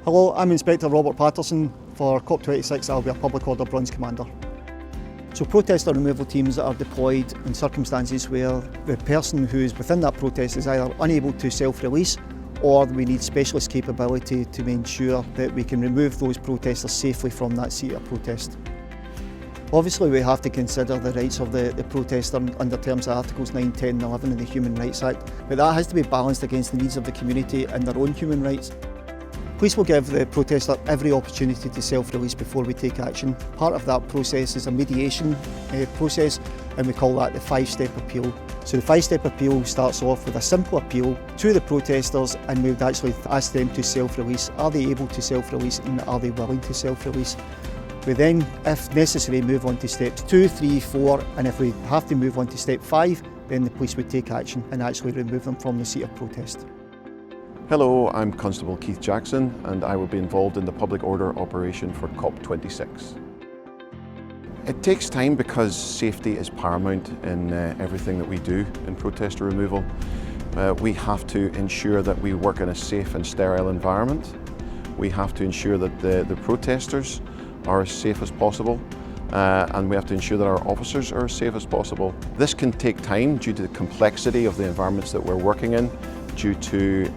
Hello, I'm Inspector Robert Paterson. For COP26 I'll be a Public Order Bronze Commander. So protester removal teams are deployed in circumstances where the person who is within that protest is either unable to self-release, or we need specialist capability to ensure that we can remove those protesters safely from that seat of protest. Obviously we have to consider the rights of the protester under terms of Articles 9, 10 and 11 of the Human Rights Act, but that has to be balanced against the needs of the community and their own human rights. Police will give the protester every opportunity to self-release before we take action. Part of that process is a mediation process, and we call that the 5-step appeal. So the 5-step appeal starts off with a simple appeal to the protesters, and we would actually ask them to self-release. Are they able to self-release, and are they willing to self-release? We then, if necessary, move on to steps 2, 3, 4, and if we have to move on to step 5, then the police would take action and actually remove them from the seat of protest. Hello, I'm Constable Keith Jackson, and I will be involved in the public order operation for COP26. It takes time because safety is paramount in everything that we do in protester removal. We have to ensure that we work in a safe and sterile environment. We have to ensure that the protesters are as safe as possible, and we have to ensure that our officers are as safe as possible. This can take time due to the complexity of the environments that we're working in, due to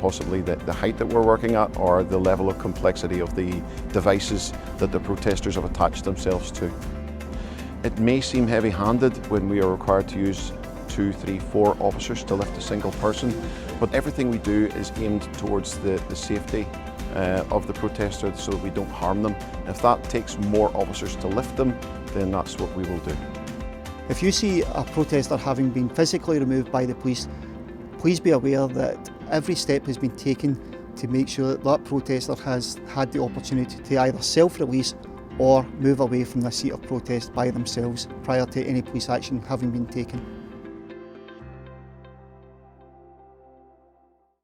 possibly the height that we're working at, or the level of complexity of the devices that the protesters have attached themselves to. It may seem heavy-handed when we are required to use 2, 3, 4 officers to lift a single person, but everything we do is aimed towards the safety of the protester so that we don't harm them. If that takes more officers to lift them, then that's what we will do. If you see a protester having been physically removed by the police, please be aware that every step has been taken to make sure that that protester has had the opportunity to either self-release or move away from the seat of protest by themselves prior to any police action having been taken.